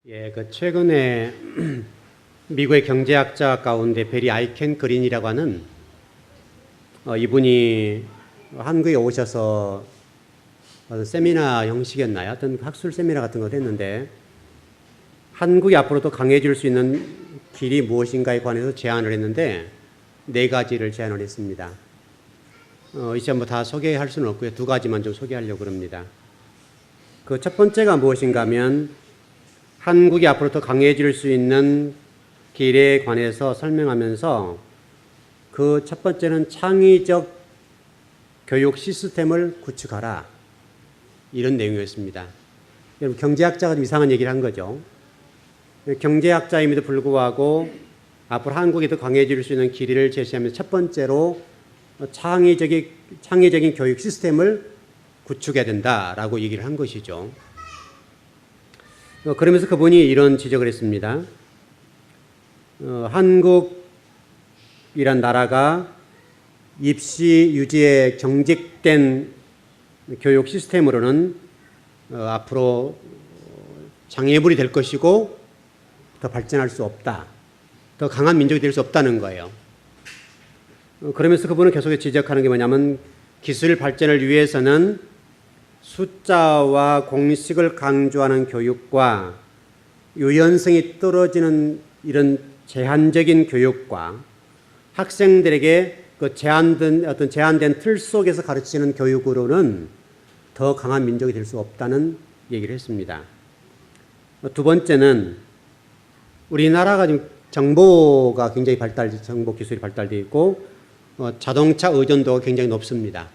최근에 미국의 경제학자 가운데 베리 아이켄 그린이라고 하는 이분이 한국에 오셔서 세미나 형식이었나요? 어떤 학술 세미나 같은 걸 했는데 한국이 앞으로 더 강해질 수 있는 길이 무엇인가에 관해서 제안을 했는데 4가지를 제안을 했습니다. 이제 뭐 다 소개할 수는 없고요. 2가지만 좀 소개하려고 합니다. 그 첫 번째가 무엇인가 하면 한국이 앞으로 더 강해질 수 있는 길에 관해서 설명하면서 그 첫 번째는 창의적 교육 시스템을 구축하라. 이런 내용이었습니다. 여러분, 경제학자가 좀 이상한 얘기를 한 거죠. 경제학자임에도 불구하고 앞으로 한국이 더 강해질 수 있는 길을 제시하면서 첫 번째로 창의적인 교육 시스템을 구축해야 된다라고 얘기를 한 것이죠. 그러면서 그분이 이런 지적을 했습니다. 한국이란 나라가 입시 유지의 경직된 교육 시스템으로는 앞으로 장애물이 될 것이고 더 발전할 수 없다. 더 강한 민족이 될 수 없다는 거예요. 그러면서 그분은 계속 지적하는 게 뭐냐면 기술 발전을 위해서는 숫자와 공식을 강조하는 교육과 유연성이 떨어지는 이런 제한적인 교육과 학생들에게 그 제한된 틀 속에서 가르치는 교육으로는 더 강한 민족이 될 수 없다는 얘기를 했습니다. 2번째는 우리나라가 지금 정보가 굉장히 정보 기술이 발달되어 있고 자동차 의존도가 굉장히 높습니다.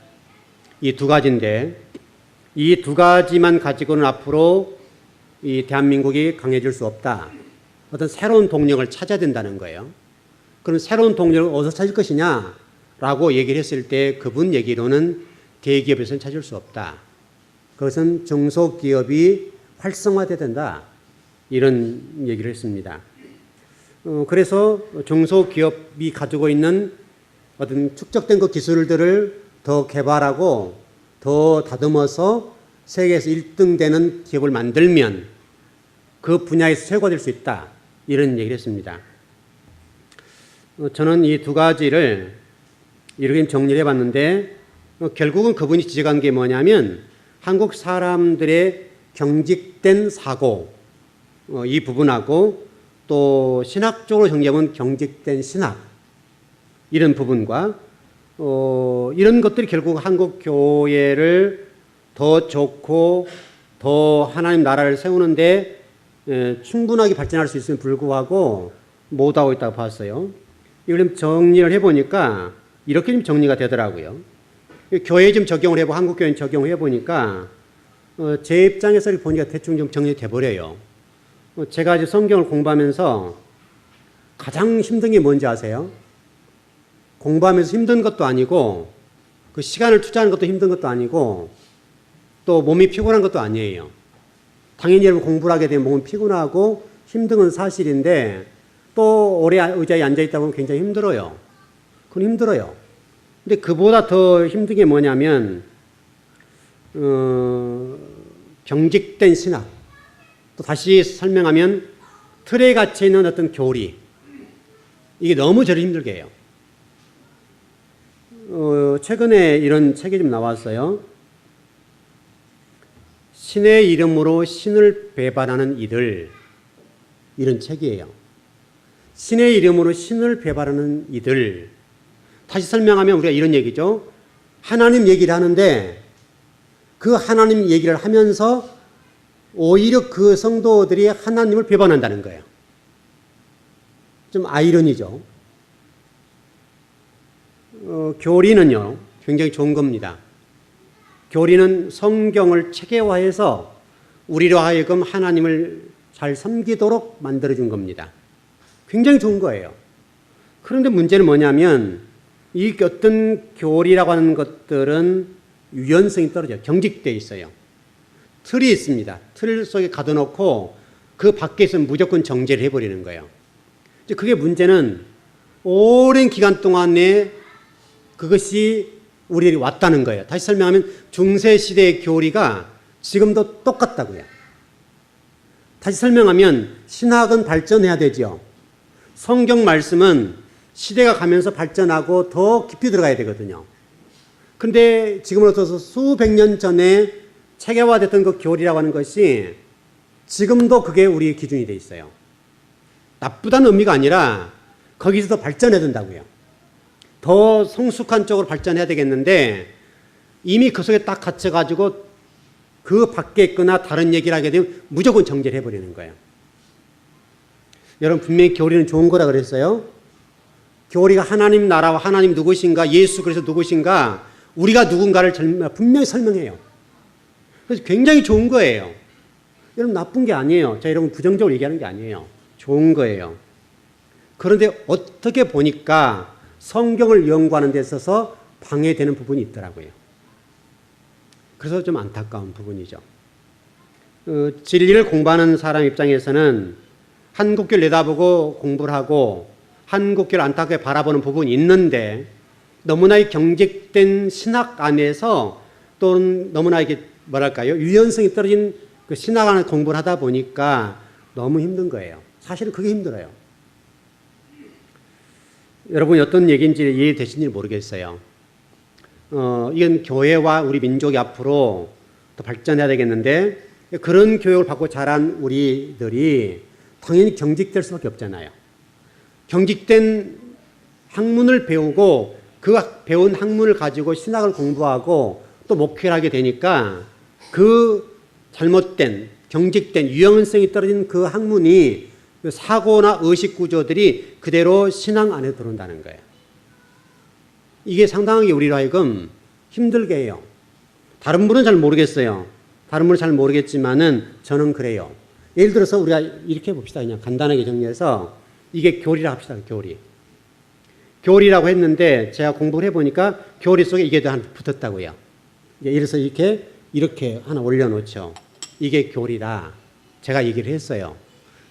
이 2가지인데 이 2가지만 가지고는 앞으로 이 대한민국이 강해질 수 없다. 어떤 새로운 동력을 찾아야 된다는 거예요. 그럼 새로운 동력을 어디서 찾을 것이냐? 라고 얘기를 했을 때 그분 얘기로는 대기업에서는 찾을 수 없다. 그것은 중소기업이 활성화돼야 된다. 이런 얘기를 했습니다. 그래서 중소기업이 가지고 있는 어떤 축적된 그 기술들을 더 개발하고 더 다듬어서 세계에서 1등 되는 기업을 만들면 그 분야에서 최고가 될 수 있다. 이런 얘기를 했습니다. 저는 이 2가지를 이렇게 정리를 해봤는데 결국은 그분이 지적한 게 뭐냐면 한국 사람들의 경직된 사고 이 부분하고 또 신학적으로 정리하면 경직된 신학 이런 부분과 이런 것들이 결국 한국 교회를 더 좋고 더 하나님 나라를 세우는데 충분하게 발전할 수 있음에 불구하고 못하고 있다고 봤어요. 이걸 정리를 해보니까 이렇게 좀 정리가 되더라고요. 교회에 좀 적용을 해보고 한국 교회에 적용을 해보니까 제 입장에서 보니까 대충 좀 정리돼 버려요. 제가 이제 성경을 공부하면서 가장 힘든 게 뭔지 아세요? 공부하면서 힘든 것도 아니고 그 시간을 투자하는 것도 힘든 것도 아니고 또 몸이 피곤한 것도 아니에요. 당연히 여러분 공부를 하게 되면 몸은 피곤하고 힘든 건 사실인데 또 오래 의자에 앉아있다 보면 굉장히 힘들어요. 그건 힘들어요. 근데 그보다 더 힘든 게 뭐냐면 경직된 신학 또 다시 설명하면 틀에 갇혀 있는 어떤 교리 이게 너무 저를 힘들게 해요. 최근에 이런 책이 좀 나왔어요. 신의 이름으로 신을 배반하는 이들 이런 책이에요. 신의 이름으로 신을 배반하는 이들 다시 설명하면 우리가 이런 얘기죠. 하나님 얘기를 하는데 그 하나님 얘기를 하면서 오히려 그 성도들이 하나님을 배반한다는 거예요. 좀 아이러니죠. 교리는요, 굉장히 좋은 겁니다. 교리는 성경을 체계화해서 우리로 하여금 하나님을 잘 섬기도록 만들어준 겁니다. 굉장히 좋은 거예요. 그런데 문제는 뭐냐면 이 어떤 교리라고 하는 것들은 유연성이 떨어져요. 경직되어 있어요. 틀이 있습니다. 틀 속에 가둬놓고 그 밖에서 무조건 정죄를 해버리는 거예요. 그게 문제는 오랜 기간 동안에 그것이 우리들이 왔다는 거예요. 다시 설명하면 중세시대의 교리가 지금도 똑같다고요. 다시 설명하면 신학은 발전해야 되죠. 성경 말씀은 시대가 가면서 발전하고 더 깊이 들어가야 되거든요. 근데 지금으로서 수백 년 전에 체계화됐던 그 교리라고 하는 것이 지금도 그게 우리의 기준이 돼 있어요. 나쁘다는 의미가 아니라 거기서 더 발전해야 된다고요. 더 성숙한 쪽으로 발전해야 되겠는데 이미 그 속에 딱 갇혀가지고 그 밖에 있거나 다른 얘기를 하게 되면 무조건 정죄를 해버리는 거예요. 여러분 분명히 교리는 좋은 거라 그랬어요. 교리가 하나님 나라와 하나님 누구신가, 예수 그리스도 누구신가, 우리가 누군가를 분명히 설명해요. 그래서 굉장히 좋은 거예요. 여러분 나쁜 게 아니에요. 제가 여러분 부정적으로 얘기하는 게 아니에요. 좋은 거예요. 그런데 어떻게 보니까 성경을 연구하는 데 있어서 방해되는 부분이 있더라고요. 그래서 좀 안타까운 부분이죠. 진리를 공부하는 사람 입장에서는 한국교를 내다보고 공부를 하고 한국교를 안타깝게 바라보는 부분이 있는데 너무나 경직된 신학 안에서 또는 너무나 이게 뭐랄까요? 유연성이 떨어진 그 신학 안에 공부를 하다 보니까 너무 힘든 거예요. 사실은 그게 힘들어요. 여러분이 어떤 얘기인지 이해되시는지 모르겠어요. 이건 교회와 우리 민족이 앞으로 더 발전해야 되겠는데 그런 교육을 받고 자란 우리들이 당연히 경직될 수밖에 없잖아요. 경직된 학문을 배우고 그 배운 학문을 가지고 신학을 공부하고 또 목회를 하게 되니까 그 잘못된 경직된 유연성이 떨어진 그 학문이 사고나 의식 구조들이 그대로 신앙 안에 들어온다는 거예요. 이게 상당하게 우리로 하여금 힘들게 해요. 다른 분은 잘 모르겠어요. 다른 분은 잘 모르겠지만은 저는 그래요. 예를 들어서 우리가 이렇게 봅시다. 그냥 간단하게 정리해서 이게 교리라 합시다. 교리. 교리라고 했는데 제가 공부를 해보니까 교리 속에 이게 다 붙었다고요. 예를 들어서 이렇게 하나 올려놓죠. 이게 교리다. 제가 얘기를 했어요.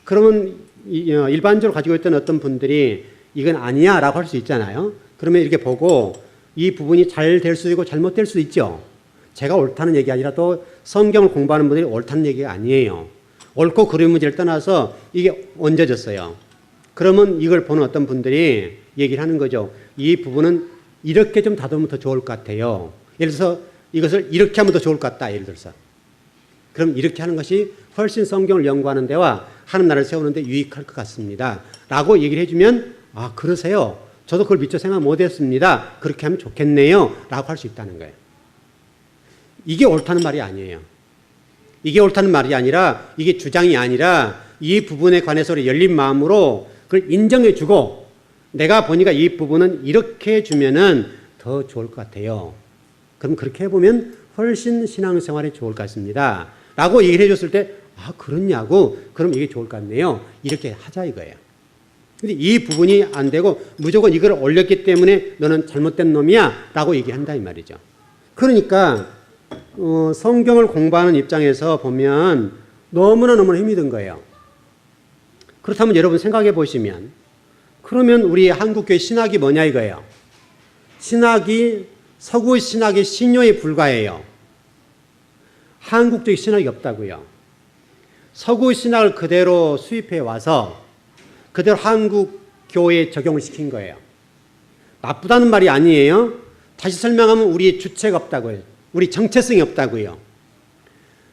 그러면 일반적으로 가지고 있던 어떤 분들이 이건 아니야 라고 할 수 있잖아요. 그러면 이렇게 보고 이 부분이 잘 될 수도 있고 잘못될 수도 있죠. 제가 옳다는 얘기 아니라 또 성경을 공부하는 분들이 옳다는 얘기가 아니에요. 옳고 그름의 문제를 떠나서 이게 얹어졌어요. 그러면 이걸 보는 어떤 분들이 얘기를 하는 거죠. 이 부분은 이렇게 좀 다듬으면 더 좋을 것 같아요. 예를 들어서 이것을 이렇게 하면 더 좋을 것 같다. 예를 들어서. 그럼 이렇게 하는 것이 훨씬 성경을 연구하는 데와 하는 나라를 세우는 데 유익할 것 같습니다. 라고 얘기를 해주면 아 그러세요. 저도 그걸 미처 생각 못했습니다. 그렇게 하면 좋겠네요. 라고 할 수 있다는 거예요. 이게 옳다는 말이 아니에요. 이게 옳다는 말이 아니라 이게 주장이 아니라 이 부분에 관해서 열린 마음으로 그걸 인정해주고 내가 보니까 이 부분은 이렇게 해주면은 더 좋을 것 같아요. 그럼 그렇게 해보면 훨씬 신앙생활에 좋을 것 같습니다. 라고 얘기를 해줬을 때 아 그렇냐고 그럼 이게 좋을 것 같네요. 이렇게 하자 이거예요. 근데 이 부분이 안 되고 무조건 이걸 올렸기 때문에 너는 잘못된 놈이야 라고 얘기한다 이 말이죠. 그러니까 성경을 공부하는 입장에서 보면 너무나 힘이 든 거예요. 그렇다면 여러분 생각해 보시면 그러면 우리 한국교회 신학이 뭐냐 이거예요. 신학이 서구 신학의 신효에 불과해요. 한국적 신학이 없다고요. 서구 신학을 그대로 수입해 와서 그대로 한국 교회에 적용을 시킨 거예요. 나쁘다는 말이 아니에요. 다시 설명하면 우리의 주체가 없다고요. 우리 정체성이 없다고요.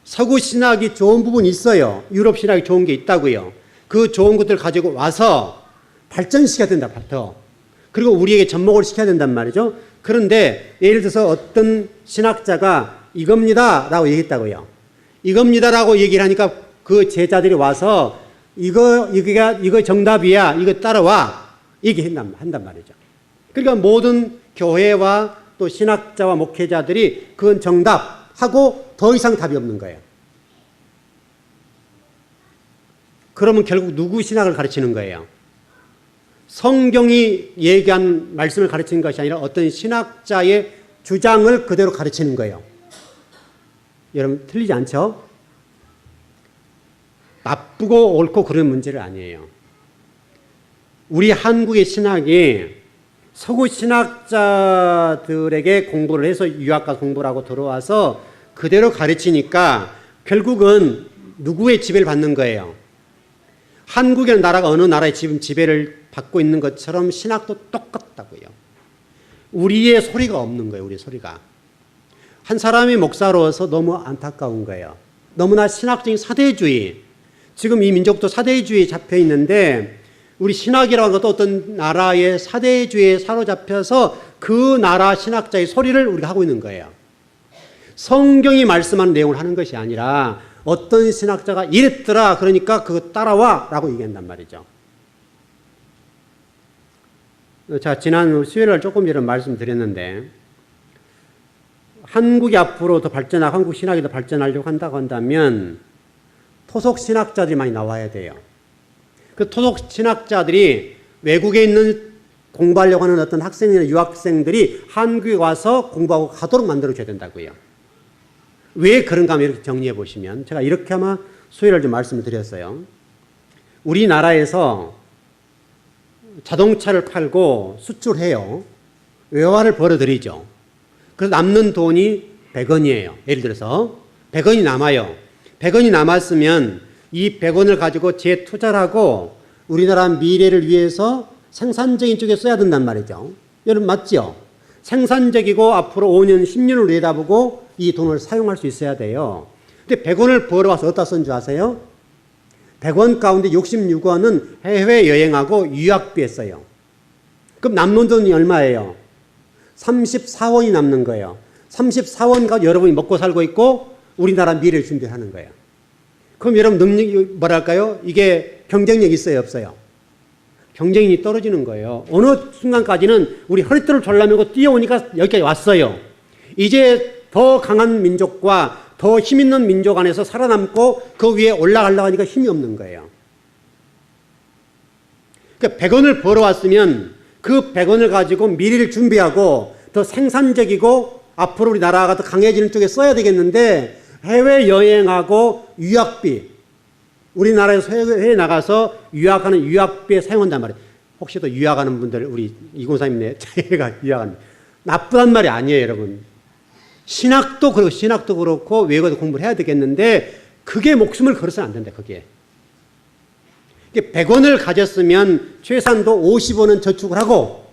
서구 신학이 좋은 부분이 있어요. 유럽 신학이 좋은 게 있다고요. 그 좋은 것들을 가지고 와서 발전시켜야 된다. 더. 그리고 우리에게 접목을 시켜야 된단 말이죠. 그런데 예를 들어서 어떤 신학자가 이겁니다 라고 얘기했다고요. 이겁니다 라고 얘기를 하니까 그 제자들이 와서 이거 정답이야. 이거 따라와. 얘기한단 말이죠. 그러니까 모든 교회와 또 신학자와 목회자들이 그건 정답하고 더 이상 답이 없는 거예요. 그러면 결국 누구 신학을 가르치는 거예요? 성경이 얘기한 말씀을 가르치는 것이 아니라 어떤 신학자의 주장을 그대로 가르치는 거예요. 여러분 틀리지 않죠? 나쁘고 옳고 그런 문제는 아니에요. 우리 한국의 신학이 서구 신학자들에게 공부를 해서 유학가 공부를 하고 들어와서 그대로 가르치니까 결국은 누구의 지배를 받는 거예요? 한국이라는 나라가 어느 나라의 지금 지배를 받고 있는 것처럼 신학도 똑같다고요. 우리의 소리가 없는 거예요. 우리의 소리가. 한 사람이 목사로서 너무 안타까운 거예요. 너무나 신학적인 사대주의, 지금 이 민족도 사대주의에 잡혀 있는데 우리 신학이라는 것도 어떤 나라의 사대주의에 사로잡혀서 그 나라 신학자의 소리를 우리가 하고 있는 거예요. 성경이 말씀하는 내용을 하는 것이 아니라 어떤 신학자가 이랬더라 그러니까 그거 따라와 라고 얘기한단 말이죠. 자, 지난 수요일날 조금 전에 말씀드렸는데 한국이 앞으로 더 발전하고 한국 신학이 더 발전하려고 한다고 한다면 토속 신학자들이 많이 나와야 돼요. 그 토속 신학자들이 외국에 있는 공부하려고 하는 어떤 학생이나 유학생들이 한국에 와서 공부하고 가도록 만들어줘야 된다고요. 왜 그런가 하면 이렇게 정리해 보시면 제가 이렇게 아마 수요일에 좀 말씀을 드렸어요. 우리나라에서 자동차를 팔고 수출해요. 외화를 벌어들이죠. 그래서 남는 돈이 100원이에요. 예를 들어서 100원이 남아요. 100원이 남았으면 이 100원을 가지고 재투자를 하고 우리나라 미래를 위해서 생산적인 쪽에 써야 된단 말이죠. 여러분 맞죠? 생산적이고 앞으로 5년, 10년을 내다보고 이 돈을 사용할 수 있어야 돼요. 근데 100원을 벌어와서 어디다 쓴 줄 아세요? 100원 가운데 66원은 해외여행하고 유학비에 써요. 그럼 남는 돈이 얼마예요? 34원이 남는 거예요. 34원 가지고 여러분이 먹고 살고 있고 우리나라 미래를 준비하는 거예요. 그럼 여러분 능력이 뭐랄까요? 이게 경쟁력이 있어요, 없어요? 경쟁력이 떨어지는 거예요. 어느 순간까지는 우리 허리띠를 졸라매고 뛰어오니까 여기까지 왔어요. 이제 더 강한 민족과 더 힘 있는 민족 안에서 살아남고 그 위에 올라가려고 하니까 힘이 없는 거예요. 그러니까 100원을 벌어왔으면 그 100원을 가지고 미래를 준비하고 더 생산적이고 앞으로 우리 나라가 더 강해지는 쪽에 써야 되겠는데 해외여행하고 유학비, 우리나라에서 해외에 나가서 유학하는 유학비에 사용한단 말이에요. 혹시 또 유학하는 분들, 우리 이공사님네 제가 유학하는, 나쁘단 말이 아니에요, 여러분. 신학도 그렇고 외국에도 공부를 해야 되겠는데 그게 목숨을 걸어서는 안 된다, 그게. 100원을 가졌으면 최소한도 50원은 저축을 하고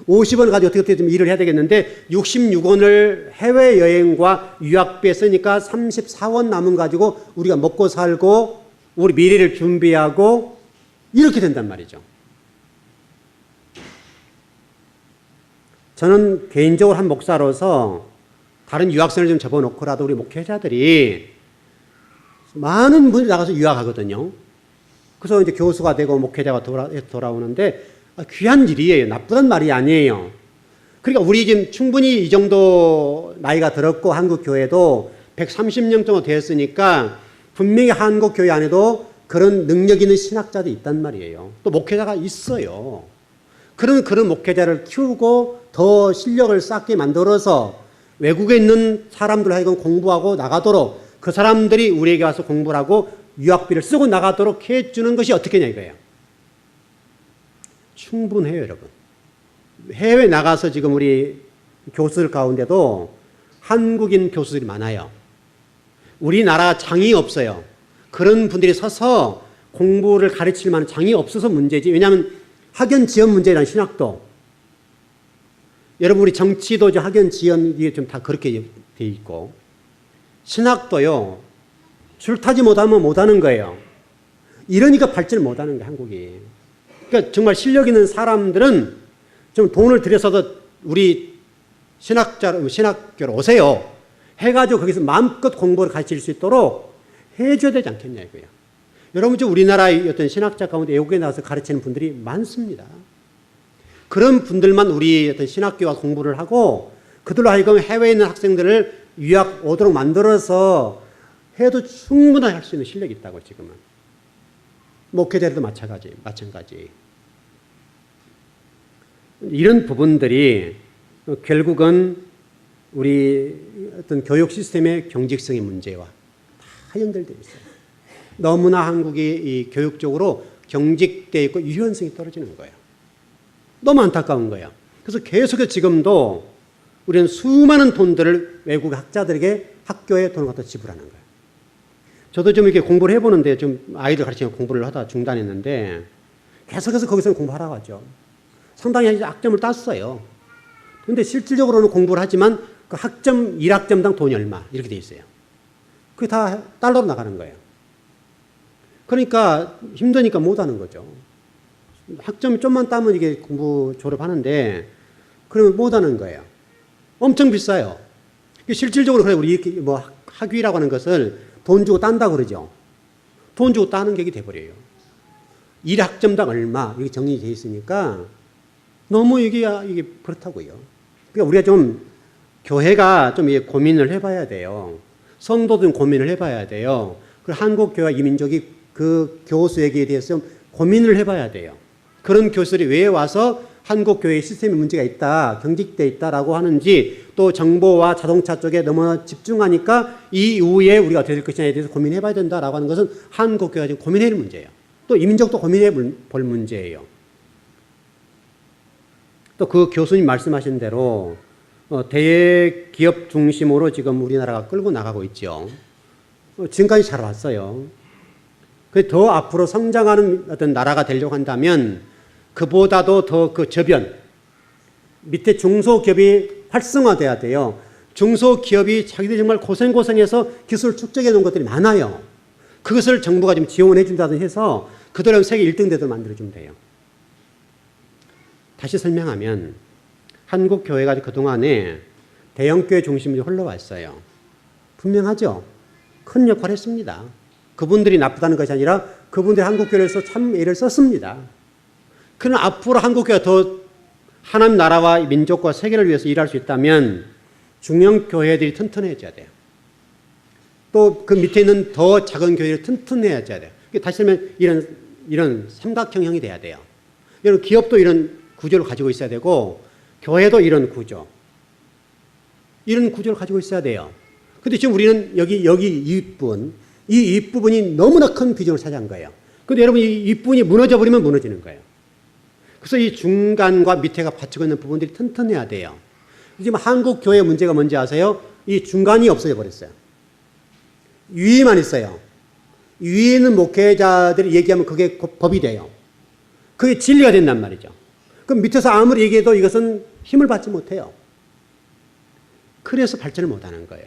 50원을 가지고 어떻게 좀 일을 해야 되겠는데 66원을 해외여행과 유학비에 쓰니까 34원 남은 가지고 우리가 먹고 살고 우리 미래를 준비하고 이렇게 된단 말이죠. 저는 개인적으로 한 목사로서 다른 유학생을 좀 접어놓고라도 우리 목회자들이 많은 분이 나가서 유학하거든요. 그래서 이제 교수가 되고 목회자가 돌아오는데 귀한 일이에요. 나쁘단 말이 아니에요. 그러니까 우리 지금 충분히 이 정도 나이가 들었고 한국 교회도 130년 정도 되었으니까 분명히 한국 교회 안에도 그런 능력 있는 신학자도 있단 말이에요. 또 목회자가 있어요. 그런 목회자를 키우고 더 실력을 쌓게 만들어서 외국에 있는 사람들 하여금 공부하고 나가도록 그 사람들이 우리에게 와서 공부를 하고 유학비를 쓰고 나가도록 해주는 것이 어떻게 하냐 이거예요. 충분해요, 여러분. 해외 나가서 지금 우리 교수들 가운데도 한국인 교수들이 많아요. 우리나라 장이 없어요. 그런 분들이 서서 공부를 가르칠 만한 장이 없어서 문제지. 왜냐하면 학연 지연 문제라는 신학도. 여러분 우리 정치도 학연 지연이 좀 다 그렇게 돼 있고 신학도요. 줄 타지 못하면 못하는 거예요. 이러니까 발전을 못하는 거예요, 한국이. 그러니까 정말 실력 있는 사람들은 좀 돈을 들여서도 우리 신학교로 오세요. 해가지고 거기서 마음껏 공부를 가르칠 수 있도록 해줘야 되지 않겠냐 이거예요. 여러분 지금 우리나라의 어떤 신학자 가운데 외국에 나가서 가르치는 분들이 많습니다. 그런 분들만 우리 어떤 신학교와 공부를 하고 그들로 하여금 해외에 있는 학생들을 유학 오도록 만들어서 해도 충분히 할 수 있는 실력이 있다고 지금은. 목회자들도 마찬가지. 이런 부분들이 결국은 우리 어떤 교육 시스템의 경직성의 문제와 다 연결되어 있어요. 너무나 한국이 이 교육적으로 경직되어 있고 유연성이 떨어지는 거예요. 너무 안타까운 거예요. 그래서 계속해서 지금도 우리는 수많은 돈들을 외국 학자들에게 학교에 돈을 갖다 지불하는 거예요. 저도 좀 이렇게 공부를 해보는데 좀 아이들 가르치는 공부를 하다가 중단했는데 계속해서 거기서 공부하라고 하죠. 상당히 학점을 땄어요. 근데 실질적으로는 공부를 하지만 그 학점, 1학점당 돈이 얼마 이렇게 돼 있어요. 그게 다 달러로 나가는 거예요. 그러니까 힘드니까 못 하는 거죠. 학점 좀만 따면 이게 공부 졸업하는데 그러면 못 하는 거예요. 엄청 비싸요. 실질적으로 그래 우리 뭐 학위라고 하는 것을 돈 주고 딴다고 그러죠. 돈 주고 따는 격이 돼버려요. 1학점당 얼마 이게 정리되어 있으니까 너무 이게 그렇다고요. 그러니까 우리가 좀 교회가 좀 고민을 해봐야 돼요. 성도들 고민을 해봐야 돼요. 그리고 한국 교회와 이민족이 그 교수에게 대해서 고민을 해봐야 돼요. 그런 교수들이 왜 와서 한국 교회의 시스템에 문제가 있다, 경직돼 있다라고 하는지 또 정보와 자동차 쪽에 너무 집중하니까 이 이후에 우리가 어떻게 될 것이냐에 대해서 고민해봐야 된다라고 하는 것은 한국 교회가 지금 고민해야 할 문제예요. 또 이민족도 고민해 볼 문제예요. 또 그 교수님 말씀하신 대로 대기업 중심으로 지금 우리나라가 끌고 나가고 있죠. 지금까지 잘 왔어요. 더 앞으로 성장하는 어떤 나라가 되려고 한다면 그보다도 더 그 저변, 밑에 중소기업이 활성화돼야 돼요. 중소기업이 자기들이 정말 고생해서 기술 축적해 놓은 것들이 많아요. 그것을 정부가 좀 지원해 준다든지 해서 그들은 세계 1등 되도록 만들어주면 돼요. 다시 설명하면 한국 교회가 그동안에 대형교회 중심으로 흘러왔어요. 분명하죠? 큰 역할을 했습니다. 그분들이 나쁘다는 것이 아니라 그분들이 한국교회에서 참 애를 썼습니다. 그러나 앞으로 한국교회가 더 하나님 나라와 민족과 세계를 위해서 일할 수 있다면 중형 교회들이 튼튼해져야 돼요. 또 그 밑에 있는 더 작은 교회를 튼튼해져야 돼요. 다시 설명 이런 삼각형형이 돼야 돼요. 이런 기업도 이런 구조를 가지고 있어야 되고 교회도 이런 구조. 이런 구조를 가지고 있어야 돼요. 근데 지금 우리는 여기 이 윗부분이 너무나 큰 비중을 차지한 거예요. 근데 여러분 이 윗부분이 무너져 버리면 무너지는 거예요. 그래서 이 중간과 밑에가 받치고 있는 부분들이 튼튼해야 돼요. 지금 한국 교회의 문제가 뭔지 아세요? 이 중간이 없어져 버렸어요. 위에만 있어요. 위에 있는 목회자들이 얘기하면 그게 법이 돼요. 그게 진리가 된단 말이죠. 그럼 밑에서 아무리 얘기해도 이것은 힘을 받지 못해요. 그래서 발전을 못하는 거예요.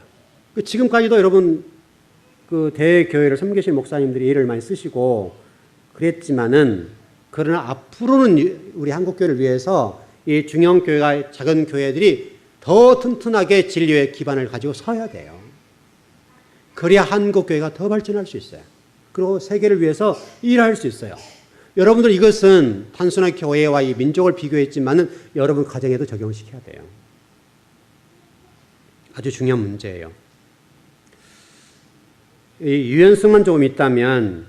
지금까지도 여러분 그 대교회를 섬기신 목사님들이 예를 많이 쓰시고 그랬지만은 그러나 앞으로는 우리 한국 교회를 위해서 이 중형 교회가 작은 교회들이 더 튼튼하게 진리의 기반을 가지고 서야 돼요. 그래야 한국 교회가 더 발전할 수 있어요. 그리고 세계를 위해서 일할 수 있어요. 여러분들 이것은 단순한 교회와 이 민족을 비교했지만은 여러분 가정에도 적용시켜야 돼요. 아주 중요한 문제예요. 이 유연성만 조금 있다면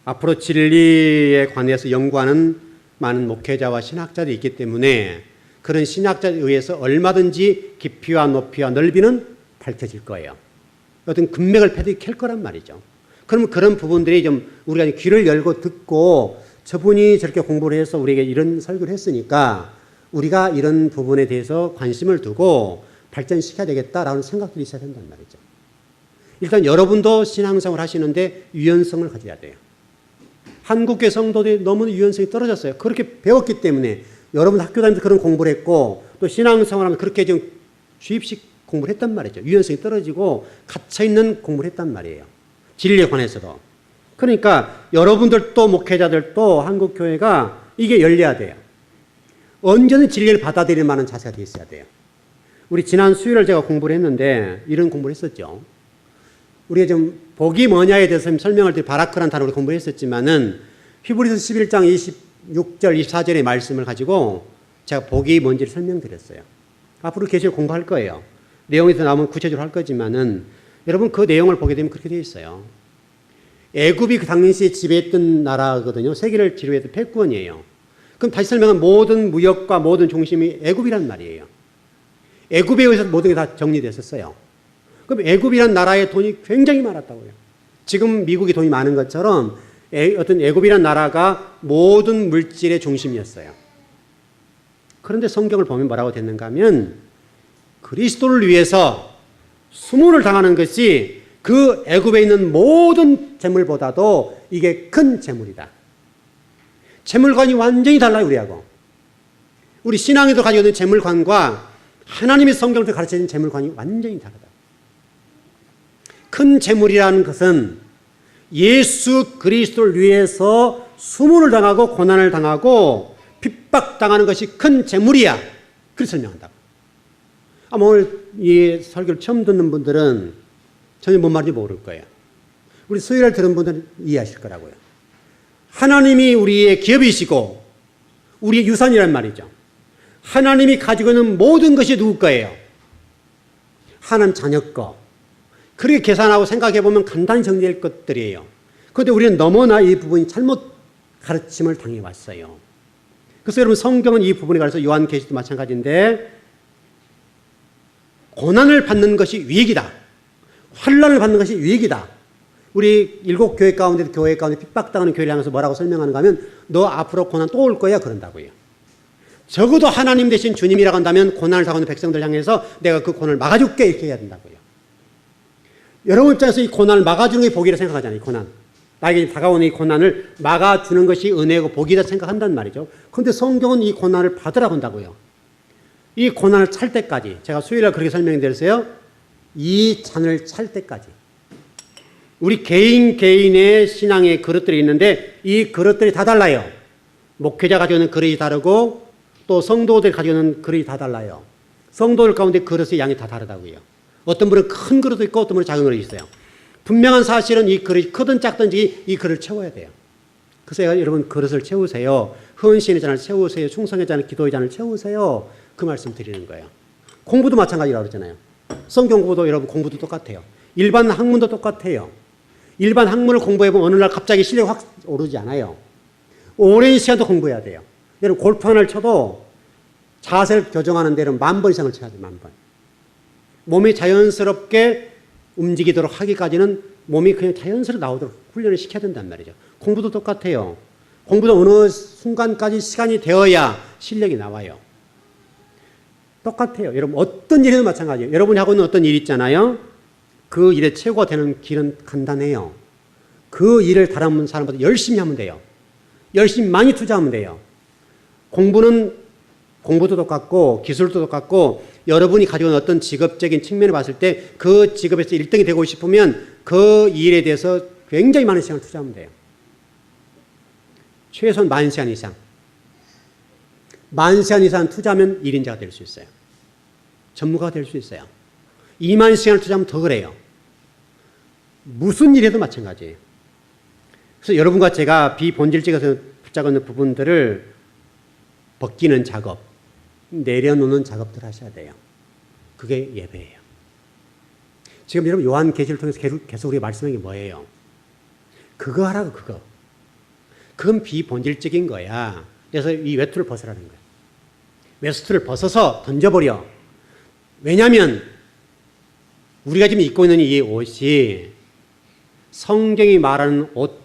앞으로 진리에 관해서 연구하는 많은 목회자와 신학자들이 있기 때문에 그런 신학자에 의해서 얼마든지 깊이와 높이와 넓이는 밝혀질 거예요. 어떤 금맥을 패듯이 캘 거란 말이죠. 그러면 그런 부분들이 좀 우리가 귀를 열고 듣고 저분이 저렇게 공부를 해서 우리에게 이런 설교를 했으니까 우리가 이런 부분에 대해서 관심을 두고 발전시켜야 되겠다라는 생각들이 있어야 된단 말이죠. 일단 여러분도 신앙생활 하시는데 유연성을 가져야 돼요. 한국교회 성도들이 너무 유연성이 떨어졌어요. 그렇게 배웠기 때문에 여러분 학교 다니면서 그런 공부를 했고 또 신앙생활하면서 그렇게 좀 주입식 공부를 했단 말이죠. 유연성이 떨어지고 갇혀있는 공부를 했단 말이에요. 진리에 관해서도. 그러니까 여러분들도 목회자들도 한국교회가 이게 열려야 돼요. 언제든 진리를 받아들일 만한 자세가 되어 있어야 돼요. 우리 지난 수요일에 제가 공부를 했는데 이런 공부를 했었죠. 우리가 좀 복이 뭐냐에 대해서 설명을 드릴 바라크라는 단어로 공부했었지만은 히브리서 11장 26절 24절의 말씀을 가지고 제가 복이 뭔지를 설명드렸어요. 앞으로 계시를 공부할 거예요. 내용이 더 나오면 구체적으로 할 거지만은 여러분 그 내용을 보게 되면 그렇게 되어 있어요. 애굽이 그 당시에 지배했던 나라거든요. 세계를 지배했던 패권이에요. 그럼 다시 설명하면 모든 무역과 모든 중심이 애굽이란 말이에요. 애굽에 의해서 모든 게 다 정리됐었어요. 그럼 애굽이란 나라에 돈이 굉장히 많았다고요. 지금 미국이 돈이 많은 것처럼 어떤 애굽이란 나라가 모든 물질의 중심이었어요. 그런데 성경을 보면 뭐라고 됐는가 하면 그리스도를 위해서 수모를 당하는 것이 그 애굽에 있는 모든 재물보다도 이게 큰 재물이다. 재물관이 완전히 달라요, 우리하고. 우리 신앙에도 가지고 있는 재물관과 하나님의 성경에서 가르쳐진 재물관이 완전히 다르다. 큰 재물이라는 것은 예수 그리스도를 위해서 수모를 당하고 고난을 당하고 핍박당하는 것이 큰 재물이야. 그렇게 설명한다. 아마 오늘 이 설교를 처음 듣는 분들은 전혀 뭔 말인지 모를 거예요. 우리 수요일에 들은 분들은 이해하실 거라고요. 하나님이 우리의 기업이시고 우리의 유산이란 말이죠. 하나님이 가지고 있는 모든 것이 누구 거예요? 하나님 자녀 거. 그렇게 계산하고 생각해 보면 간단히 정리될 것들이에요. 그런데 우리는 너무나 이 부분이 잘못 가르침을 당해왔어요. 그래서 여러분 성경은 이 부분에 관해서 요한계시도 마찬가지인데 고난을 받는 것이 위익이다. 환난을 받는 것이 위익이다. 우리 7교회 가운데 교회 가운데 핍박당하는 교회를 향해서 뭐라고 설명하는가 하면 너 앞으로 고난 또 올 거야 그런다고요. 적어도 하나님 대신 주님이라고 한다면 고난을 당하는 백성들 향해서 내가 그 고난을 막아줄게 이렇게 해야 된다고요. 여러분 입장에서 이 고난을 막아주는 게 복이라 생각하잖아요. 이 고난. 나에게 다가오는 이 고난을 막아주는 것이 은혜고 복이라 생각한단 말이죠. 그런데 성경은 이 고난을 받으라고 한다고요. 이 고난을 찰 때까지 제가 수요일에 그렇게 설명드렸어요. 이 잔을 찰 때까지. 우리 개인의 신앙의 그릇들이 있는데 이 그릇들이 다 달라요. 목회자 가지고 있는 그릇이 다르고 또 성도들 가지고 있는 그릇이 다 달라요. 성도들 가운데 그릇의 양이 다 다르다고요. 어떤 분은 큰 그릇도 있고 어떤 분은 작은 그릇이 있어요. 분명한 사실은 이 그릇이 크든 작든지 이 그릇을 채워야 돼요. 그래서 여러분 그릇을 채우세요. 헌신의 잔을 채우세요. 충성의 잔을, 기도의 잔을 채우세요. 그 말씀 드리는 거예요. 공부도 마찬가지라고 그러잖아요. 성경 공부도 여러분 공부도 똑같아요. 일반 학문도 똑같아요. 일반 학문을 공부해보면 어느 날 갑자기 실력이 확 오르지 않아요. 오랜 시간도 공부해야 돼요. 여러분 골프 하나를 쳐도 자세를 교정하는 데는 10,000번 이상을 쳐야 돼요. 10,000번. 몸이 자연스럽게 움직이도록 하기까지는 몸이 그냥 자연스럽게 나오도록 훈련을 시켜야 된단 말이죠. 공부도 똑같아요. 공부도 어느 순간까지 시간이 되어야 실력이 나와요. 똑같아요. 여러분 어떤 일에도 마찬가지예요. 여러분이 하고 있는 어떤 일 있잖아요. 그 일의 최고가 되는 길은 간단해요. 그 일을 다른 사람보다 열심히 하면 돼요. 열심히 많이 투자하면 돼요. 공부도 똑같고 기술도 똑같고 여러분이 가지고 있는 어떤 직업적인 측면을 봤을 때 그 직업에서 1등이 되고 싶으면 그 일에 대해서 굉장히 많은 시간을 투자하면 돼요. 최소한 10,000시간 이상. 10,000시간 이상 투자하면 1인자가 될 수 있어요. 전문가가 될 수 있어요. 20,000시간을 투자하면 더 그래요. 무슨 일에도 마찬가지예요. 그래서 여러분과 제가 비본질적에서 붙잡고 있는 부분들을 벗기는 작업, 내려놓는 작업들을 하셔야 돼요. 그게 예배예요. 지금 여러분 요한계시를 통해서 계속 우리가 말씀하는 게 뭐예요? 그거 하라고 그거. 그건 비본질적인 거야. 그래서 이 외투를 벗으라는 거예요. 외투를 벗어서 던져버려. 왜냐하면 우리가 지금 입고 있는 이 옷이 성경이 말하는 옷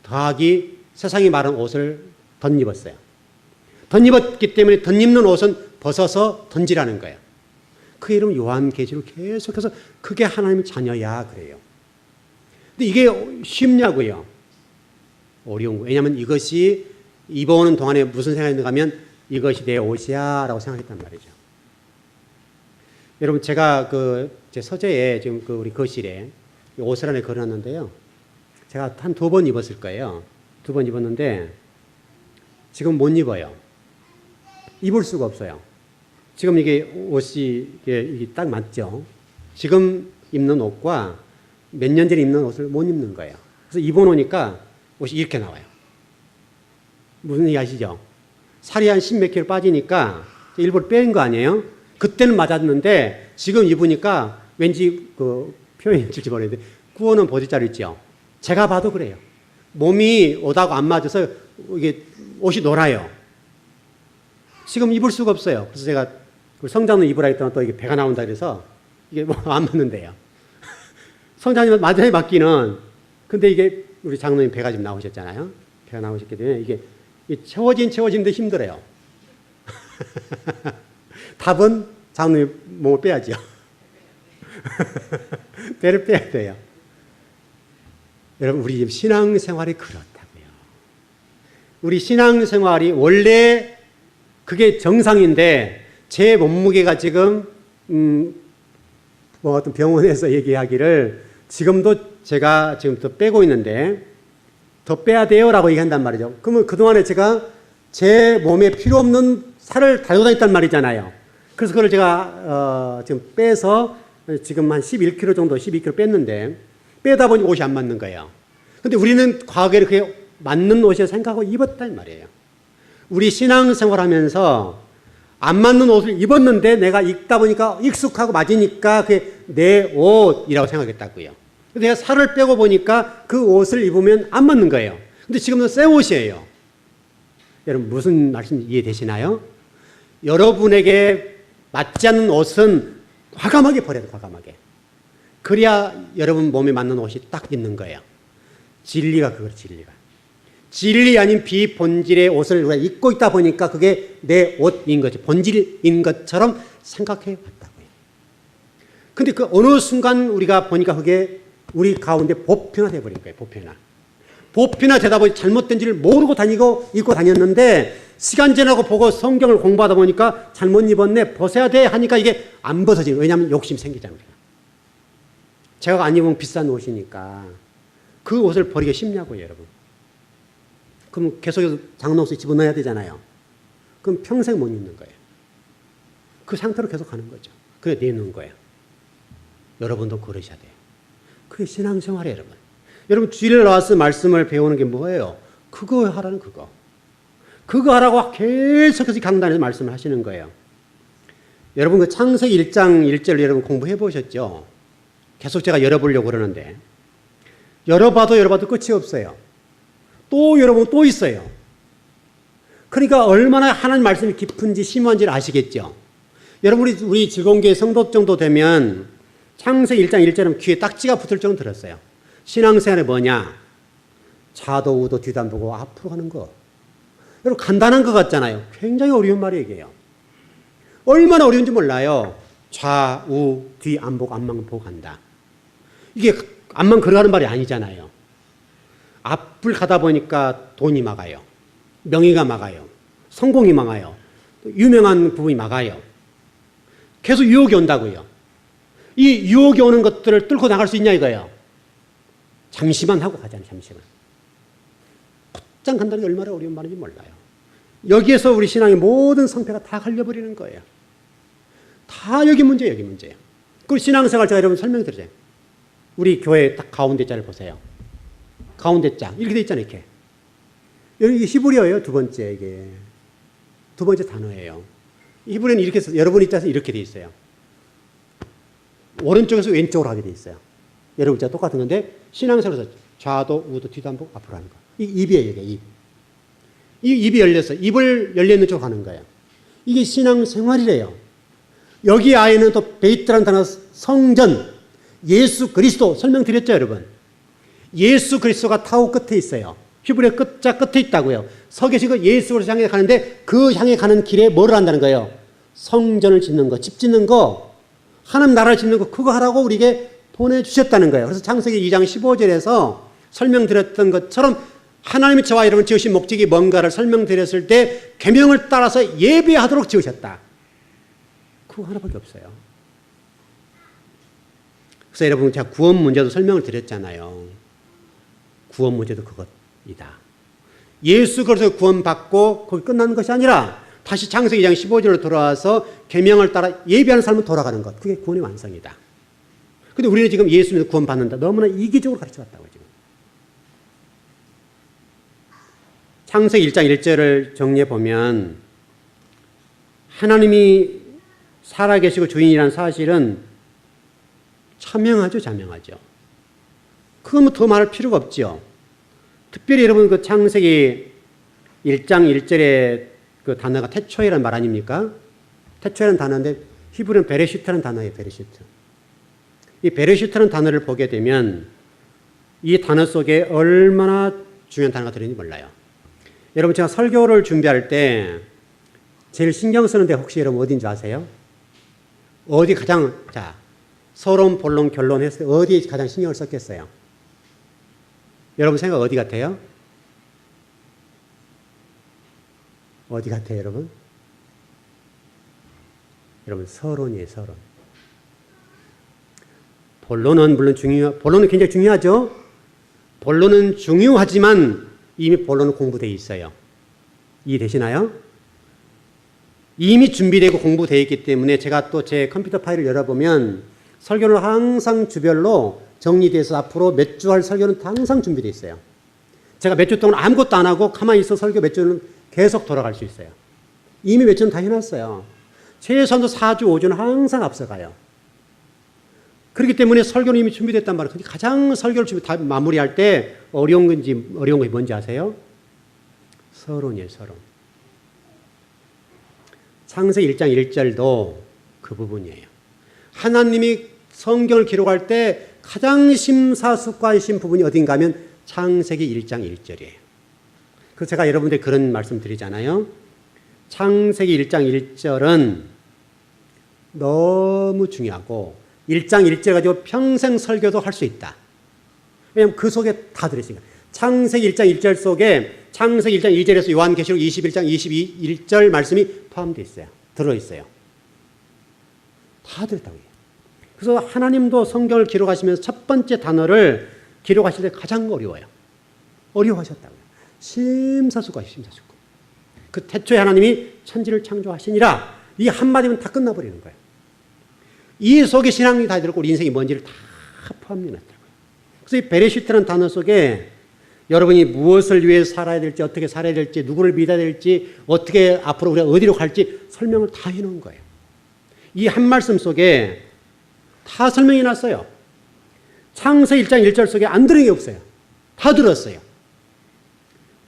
더하기 세상이 말하는 옷을 덧입었어요. 덧입었기 때문에 덧입는 옷은 벗어서 던지라는 거예요. 그 이름 요한계시로 계속해서 그게 하나님의 자녀야 그래요. 근데 이게 쉽냐고요? 어려운 거예요. 왜냐하면 이것이 입어오는 동안에 무슨 생각이 드는가 하면 이것이 내 옷이야 라고 생각했단 말이죠. 여러분 제가 제 서재에 지금 우리 거실에 옷을 하나 걸어놨는데요. 제가 한 2번 입었을 거예요. 2번 입었는데 지금 못 입어요. 입을 수가 없어요. 지금 이게 옷이 이게 딱 맞죠? 지금 입는 옷과 몇 년 전에 입는 옷을 못 입는 거예요. 그래서 입어놓으니까 옷이 이렇게 나와요. 무슨 얘기 아시죠? 살이 한 10몇 킬로 빠지니까 일부러 뺀 거 아니에요? 그때는 맞았는데 지금 입으니까 왠지 표현이 될지 모르겠는데 구워놓은 보디자루 있죠? 제가 봐도 그래요. 몸이 옷하고 안 맞아서 이게 옷이 놀아요. 지금 입을 수가 없어요. 그래서 제가 성장은 입으라 했더니 또 이게 배가 나온다 그래서 이게 뭐 안 맞는데요. 성장님 완전히 맞기는 근데 이게 우리 장로님 배가 지금 나오셨잖아요. 배가 나오셨기 때문에 이게 채워진데 힘들어요. 답은 장로님 몸을 빼야죠. 배를 빼야 돼요. 여러분, 우리 신앙생활이 그렇다고요. 우리 신앙생활이 원래 그게 정상인데 제 몸무게가 지금 뭐 어떤 병원에서 얘기하기를 지금도 제가 지금 더 빼고 있는데 더 빼야 돼요라고 얘기한단 말이죠. 그러면 그동안에 제가 제 몸에 필요 없는 살을 달고 다녔단 말이잖아요. 그래서 그걸 제가 지금 빼서 지금 한 11kg 정도, 12kg 뺐는데 빼다 보니 옷이 안 맞는 거예요. 근데 우리는 과거에 그렇게 맞는 옷을 생각하고 입었단 말이에요. 우리 신앙생활 하면서 안 맞는 옷을 입었는데 내가 입다 보니까 익숙하고 맞으니까 그게 내 옷이라고 생각했다고요. 내가 살을 빼고 보니까 그 옷을 입으면 안 맞는 거예요. 근데 지금은 새 옷이에요. 여러분 무슨 말씀 이해되시나요? 여러분에게 맞지 않는 옷은 과감하게 버려야 돼요. 과감하게. 그래야 여러분 몸에 맞는 옷이 딱 있는 거예요. 진리가 그거예요. 진리가. 진리 아닌 비본질의 옷을 우리가 입고 있다 보니까 그게 내 옷인 거죠. 본질인 것처럼 생각해 왔다고요. 근데 그 어느 순간 우리가 보니까 그게 우리 가운데 보편화돼 버린 거예요. 보편화되다 보니 잘못된지를 모르고 입고 다녔는데 시간 지나고 보고 성경을 공부하다 보니까 잘못 입었네, 벗어야 돼 하니까 이게 안 벗어지는 거예요. 왜냐하면 욕심이 생기잖아요. 우리가. 제가 안 입으면 비싼 옷이니까 그 옷을 버리기 쉽냐고요, 여러분. 그럼 계속해서 장롱속에 집어넣어야 되잖아요. 그럼 평생 못 입는 거예요. 그 상태로 계속 가는 거죠. 그래 내놓는 거예요. 여러분도 그러셔야 돼요. 그게 신앙생활이에요, 여러분. 여러분 주일에 나와서 말씀을 배우는 게 뭐예요? 그거 하라는 그거. 그거 하라고 계속해서 강단에서 말씀을 하시는 거예요. 여러분 그 창세기 1장 1절 여러분 공부해 보셨죠? 계속 제가 열어보려고 그러는데 열어봐도 끝이 없어요. 또 여러분 또 있어요. 그러니까 얼마나 하나님 말씀이 깊은지 심오한지를 아시겠죠? 여러분 우리 즐거운교회 성도 정도 되면 창세기 1장 1절은 귀에 딱지가 붙을 정도 들었어요. 신앙생활이 뭐냐? 좌도 우도 뒤도 안 보고 앞으로 가는 거. 여러분 간단한 것 같잖아요. 굉장히 어려운 말이에요. 얼마나 어려운지 몰라요. 좌우 뒤 안 보고 앞만 보고 간다. 이게 앞만 걸어가는 말이 아니잖아요. 앞을 가다 보니까 돈이 막아요. 명예가 막아요. 성공이 막아요. 유명한 부분이 막아요. 계속 유혹이 온다고요. 이 유혹이 오는 것들을 뚫고 나갈 수 있냐 이거예요. 잠시만 하고 가잖아요. 잠시만. 곧장 간다는 게 얼마나 어려운 말인지 몰라요. 여기에서 우리 신앙의 모든 성패가 다 갈려버리는 거예요. 다 여기 문제예요. 여기 문제예요. 그리고 신앙생활 제가 여러분 설명드리죠. 우리 교회 딱 가운데 자를 보세요. 가운데 짝 이렇게 돼 있잖아요. 이렇게. 여기 히브리어예요. 두 번째 이게 두 번째 단어예요. 히브리어는 이렇게 해서 여러분 입장에서 이렇게 돼 있어요. 오른쪽에서 왼쪽으로 하게 돼 있어요. 여러분 입장 똑같은 건데 신앙생활에서 좌도 우도 뒤도 안 보고 앞으로 하는 거. 이 입이에요. 이게 입. 이 입이 열려서 입을 열려 있는 쪽으로 가는 거예요. 이게 신앙생활이래요. 여기 안에는 또 베이트라는 단어 성전 예수 그리스도 설명드렸죠, 여러분. 예수 그리스도가 타고 끝에 있어요. 히브리어 끝자 끝에 있다고요. 서 계시고 예수 그리스도 향해 가는데 그 향해 가는 길에 뭐를 한다는 거예요? 성전을 짓는 거, 집 짓는 거, 하나님 나라를 짓는 거 그거 하라고 우리에게 보내주셨다는 거예요. 그래서 창세기 2장 15절에서 설명드렸던 것처럼 하나님이 저와 여러분 지으신 목적이 뭔가를 설명드렸을 때 계명을 따라서 예배하도록 지으셨다. 그거 하나밖에 없어요. 그래서 여러분 제가 구원 문제도 설명을 드렸잖아요. 구원 문제도 그것이다. 예수 그리스도 구원받고 거기 끝나는 것이 아니라 다시 창세기 2장 15절로 돌아와서 계명을 따라 예배하는 삶으로 돌아가는 것. 그게 구원의 완성이다. 근데 우리는 지금 예수 믿어 구원받는다. 너무나 이기적으로 가르쳐왔다고 지금. 창세기 1장 1절을 정리해 보면 하나님이 살아계시고 주인이라는 사실은 자명하죠. 그건 뭐 더 말할 필요가 없죠. 특별히 여러분 그 창세기 1장 1절의 그 단어가 태초이라는 말 아닙니까? 태초이라는 단어인데 히브리는 베레시트라는 단어예요. 베레시트. 이 베레시트라는 단어를 보게 되면 이 단어 속에 얼마나 중요한 단어가 들어있는지 몰라요. 여러분 제가 설교를 준비할 때 제일 신경 쓰는 데 혹시 여러분 어딘지 아세요? 어디 가장 서론, 본론, 결론 했을 때 어디에 가장 신경을 썼겠어요? 여러분 생각 어디 같아요? 어디 같아요, 여러분? 여러분, 서론이에요, 서론. 본론은 물론 본론은 굉장히 중요하죠? 본론은 중요하지만 이미 본론은 공부되어 있어요. 이해되시나요? 이미 준비되고 공부되어 있기 때문에 제가 또 제 컴퓨터 파일을 열어보면 설교는 항상 주별로 정리돼서 앞으로 몇 주 할 설교는 항상 준비되어 있어요. 제가 몇 주 동안 아무것도 안 하고 가만히 있어 설교 몇 주는 계속 돌아갈 수 있어요. 이미 몇 주는 다 해놨어요. 최소한도 4주, 5주는 항상 앞서가요. 그렇기 때문에 설교는 이미 준비됐단 말이에요. 가장 설교를 다 마무리할 때 어려운 것이 뭔지 아세요? 서론이에요, 서론. 창세기 1장 1절도 그 부분이에요. 하나님이 성경을 기록할 때 가장 심사숙고하신 부분이 어딘가 하면 창세기 1장 1절이에요. 그래서 제가 여러분들 그런 말씀 드리잖아요. 창세기 1장 1절은 너무 중요하고 1장 1절 가지고 평생 설교도 할 수 있다. 왜냐하면 그 속에 다 들어있으니까. 창세기 1장 1절 속에 창세기 1장 2절에서 요한계시록 21장 21절 말씀이 포함되어 있어요. 들어있어요. 다 들었다고 해요. 그래서 하나님도 성경을 기록하시면서 첫 번째 단어를 기록하실 때 가장 어려워요. 어려워하셨다고요. 심사숙고하시고 심사숙고. 그 태초에 하나님이 천지를 창조하시니라. 이 한마디면 다 끝나버리는 거예요. 이 속에 신앙이 다 들었고 우리 인생이 뭔지를 다 포함해놨더라고요. 그래서 이 베레시트라는 단어 속에 여러분이 무엇을 위해 살아야 될지, 어떻게 살아야 될지, 누구를 믿어야 될지, 어떻게 앞으로 우리가 어디로 갈지 설명을 다 해놓은 거예요. 이 한 말씀 속에 다 설명해 놨어요. 창세기 1장 1절 속에 안 들은 게 없어요. 다 들었어요.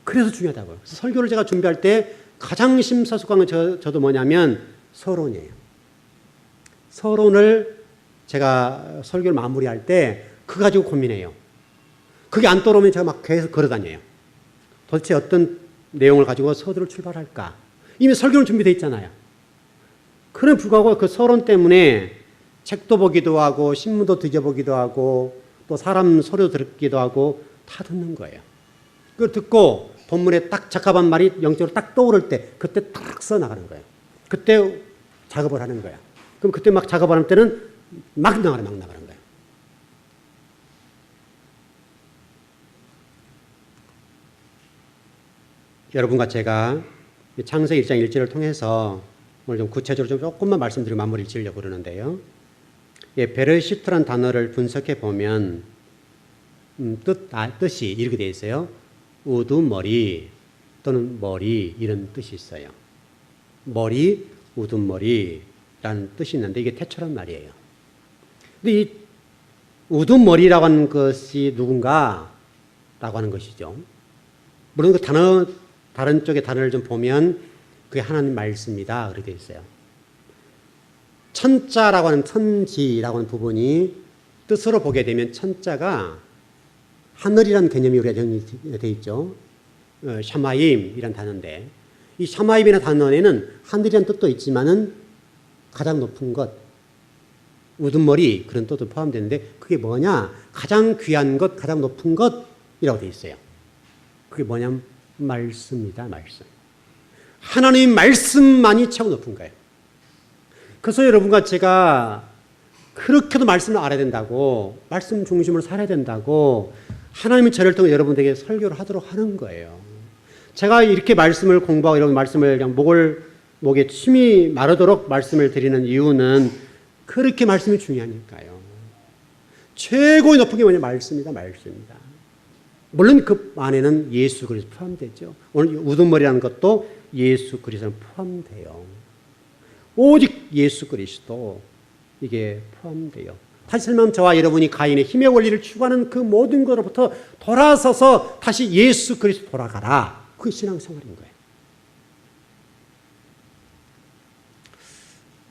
그래서 중요하다고요. 그래서 설교를 제가 준비할 때 가장 심사숙고한 건 저도 뭐냐면 서론이에요. 서론을 제가 설교를 마무리할 때 그거 가지고 고민해요. 그게 안 떠오르면 제가 막 계속 걸어다녀요. 도대체 어떤 내용을 가지고 서두를 출발할까? 이미 설교는 준비되어 있잖아요. 그럼에도 불구하고 그 서론 때문에 책도 보기도 하고 신문도 뒤져보기도 하고 또 사람 소리도 듣기도 하고 다 듣는 거예요. 그걸 듣고 본문에 딱 적합한 말이 영적으로 딱 떠오를 때 그때 딱 써나가는 거예요. 그때 작업을 하는 거야. 그럼 그때 막 작업을 하는 때는 막 나가는 거예요. 여러분과 제가 창세기 1장 1절을 통해서 오늘 좀 구체적으로 조금만 말씀드리고 마무리를 지으려고 그러는데요. 베르시트라는 단어를 분석해 보면 뜻이 이렇게 되어 있어요. 우두머리 또는 머리 이런 뜻이 있어요. 머리, 우두머리라는 뜻이 있는데 이게 태초란 말이에요. 근데 이 우두머리라고 하는 것이 누군가라고 하는 것이죠. 물론 그 단어 다른 쪽의 단어를 좀 보면 그게 하나님 말씀이다 그렇게 되어 있어요. 천자라고 하는 천지라고 하는 부분이 뜻으로 보게 되면 천자가 하늘이라는 개념이 우리가 정리되어 있죠. 샤마임이라는 단어인데 이 샤마임이라는 단어에는 하늘이라는 뜻도 있지만은 가장 높은 것, 우둔머리 그런 뜻도 포함되는데 그게 뭐냐? 가장 귀한 것, 가장 높은 것이라고 되어 있어요. 그게 뭐냐면 말씀이다, 말씀. 하나님의 말씀만이 최고 높은 거예요. 그래서 여러분과 제가 그렇게도 말씀을 알아야 된다고, 말씀 중심으로 살아야 된다고 하나님이 저를 통해 여러분에게 설교를 하도록 하는 거예요. 제가 이렇게 말씀을 공부하고 이런 말씀을 그냥 목에 침이 마르도록 말씀을 드리는 이유는 그렇게 말씀이 중요하니까요. 최고의 높은 게 뭐냐? 말씀이다, 말씀이다. 물론 그 안에는 예수 그리스도 포함되죠. 오늘 우두머리라는 것도 예수 그리스도는 포함돼요. 오직 예수 그리스도 이게 포함돼요. 다시 설명하면 저와 여러분이 가인의 힘의 원리를 추구하는 그 모든 것으로부터 돌아서서 다시 예수 그리스도 돌아가라. 그게 신앙생활인 거예요.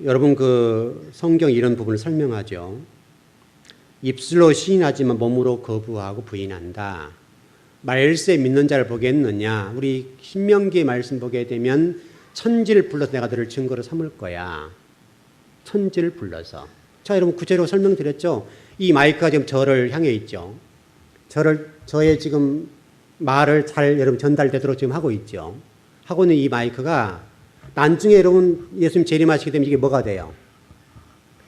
여러분 그 성경 이런 부분을 설명하죠. 입술로 시인하지만 몸으로 거부하고 부인한다. 말세 믿는 자를 보겠느냐. 우리 신명기의 말씀 보게 되면 천지를 불러서 내가 너를 증거로 삼을 거야. 천지를 불러서. 자, 여러분 구체적으로 설명드렸죠. 이 마이크가 지금 저를 향해 있죠. 저의 지금 말을 잘 여러분 전달되도록 지금 하고 있죠. 하고 있는 이 마이크가 나중에 여러분 예수님 재림하시게 되면 이게 뭐가 돼요?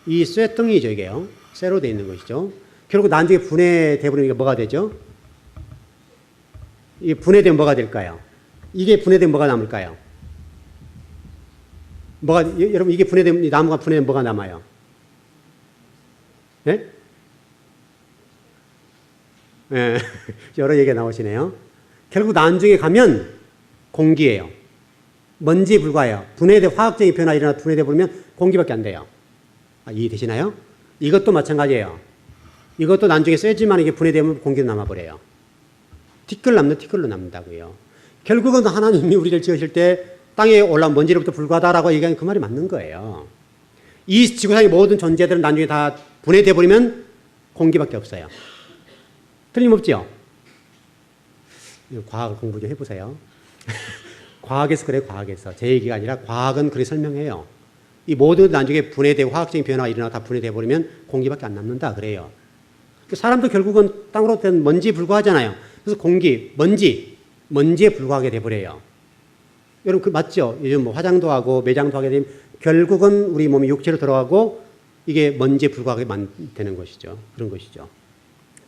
이 쇠덩이죠, 이게요. 쇠로 되어 있는 것이죠. 결국 나중에 분해돼 버리면 이게 뭐가 되죠? 이게 분해되면 뭐가 될까요? 이게 분해되면 뭐가 남을까요? 여러분 이게 분해되면, 나무가 분해되면 뭐가 남아요? 네? 네. 여러 얘기가 나오시네요. 결국 나중에 가면 공기예요. 먼지에 불과해요. 화학적인 변화 일어나 분해돼 버리면 공기밖에 안 돼요. 이해되시나요? 이것도 마찬가지예요. 이것도 나중에 쇠지만 이게 분해되면 공기도 남아버려요. 티끌로 남는다고요. 결국은 하나님이 우리를 지으실 때 땅에 올라온 먼지로부터 불과하다라고 얘기하는 그 말이 맞는 거예요. 이 지구상의 모든 존재들은 나중에 다 분해돼 버리면 공기밖에 없어요. 틀림없죠? 과학을 공부 좀 해보세요. 과학에서 그래요, 과학에서. 제 얘기가 아니라 과학은 그렇게 설명해요. 이 모든 나중에 분해되고 화학적인 변화가 일어나 다 분해돼 버리면 공기밖에 안 남는다 그래요. 사람도 결국은 땅으로 된 먼지에 불과하잖아요. 그래서 먼지에 불과하게 돼 버려요. 여러분 그 맞죠? 요즘 뭐 화장도 하고 매장도 하게 되면 결국은 우리 몸이 육체로 들어가고 이게 먼지에 불과하게 되는 것이죠. 그런 것이죠.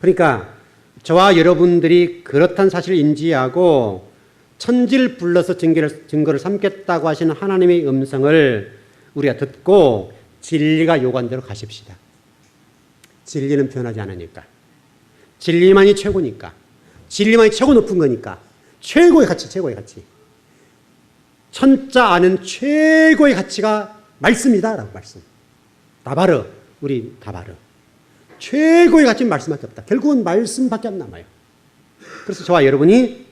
그러니까 저와 여러분들이 그렇다는 사실을 인지하고 천지를 불러서 증거를 삼겠다고 하시는 하나님의 음성을 우리가 듣고 진리가 요구한 대로 가십시다. 진리는 변하지 않으니까. 진리만이 최고니까. 진리만이 최고 높은 거니까. 최고의 가치. 천자 아는 최고의 가치가 말씀이다. 라고 말씀. 우리 다바르. 최고의 가치는 말씀밖에 없다. 결국은 말씀밖에 안 남아요. 그래서 저와 여러분이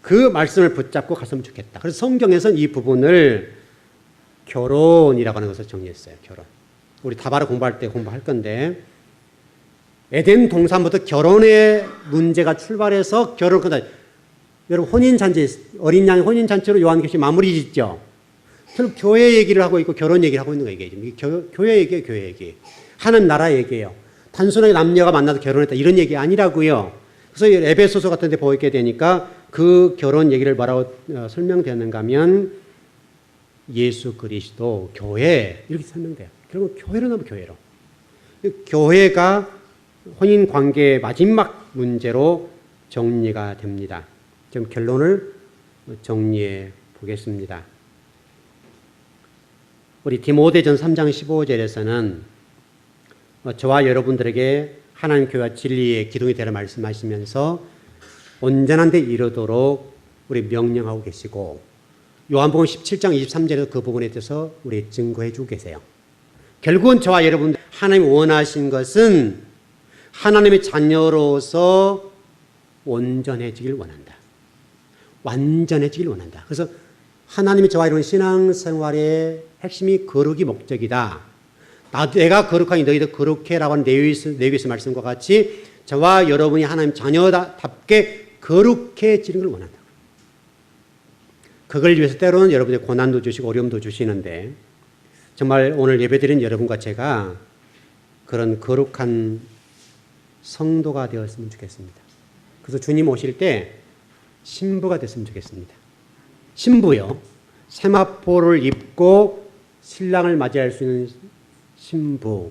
그 말씀을 붙잡고 갔으면 좋겠다. 그래서 성경에서는 이 부분을 결혼이라고 하는 것을 정리했어요. 결혼. 우리 다바르 공부할 때 공부할 건데 에덴 동산부터 결혼의 문제가 출발해서 결혼을 여러분 혼인잔치, 어린 양의 혼인잔치로 요한계시 마무리 짓죠. 결국 교회 얘기를 하고 있고 결혼 얘기를 하고 있는 거예요. 이게 교회 얘기예요. 교회 얘기. 하나님 나라 얘기예요. 단순하게 남녀가 만나서 결혼했다 이런 얘기 아니라고요. 그래서 에베소서 같은 데 보게 되니까 그 결혼 얘기를 뭐라고 설명되는가 하면 예수 그리스도 교회 이렇게 설명돼요. 결국 교회로 나면 교회로. 교회가 혼인 관계의 마지막 문제로 정리가 됩니다. 지금 결론을 정리해 보겠습니다. 우리 디모데전 3장 15절에서는 저와 여러분들에게 하나님 교회와 진리의 기둥이 되라 말씀하시면서 온전한 데 이르도록 우리 명령하고 계시고 요한복음 17장 23절에서 그 부분에 대해서 우리 증거해 주고 계세요. 결국은 저와 여러분들 하나님이 원하신 것은 하나님의 자녀로서 온전해지길 원한다. 완전해지길 원한다. 그래서 하나님이 저와 여러분 신앙생활의 핵심이 거룩이 목적이다. 내가 거룩하니 너희도 거룩해라고 하는 레위기서 말씀과 같이 저와 여러분이 하나님 자녀답게 거룩해지는 걸 원한다. 그걸 위해서 때로는 여러분의 고난도 주시고 어려움도 주시는데 정말 오늘 예배드린 여러분과 제가 그런 거룩한 성도가 되었으면 좋겠습니다. 그래서 주님 오실 때 신부가 됐으면 좋겠습니다. 신부요. 세마포를 입고 신랑을 맞이할 수 있는 신부.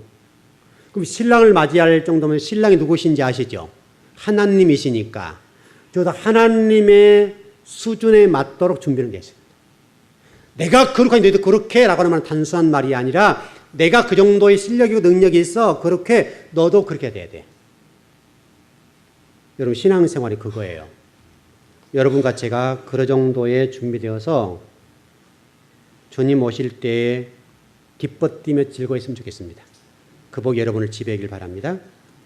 그럼 신랑을 맞이할 정도면 신랑이 누구신지 아시죠? 하나님이시니까. 저도 하나님의 수준에 맞도록 준비를 했습니다. 내가 거룩하니 너희도 거룩해라고 하는 말은 단순한 말이 아니라 내가 그 정도의 실력이고 능력이 있어 그렇게 너도 그렇게 돼야 돼. 여러분 신앙생활이 그거예요. 여러분과 제가 그 정도의 준비되어서 주님 오실 때에 기뻐 뛰며 즐거워했으면 좋겠습니다. 그 복 여러분을 지배하길 바랍니다.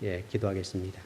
예, 기도하겠습니다.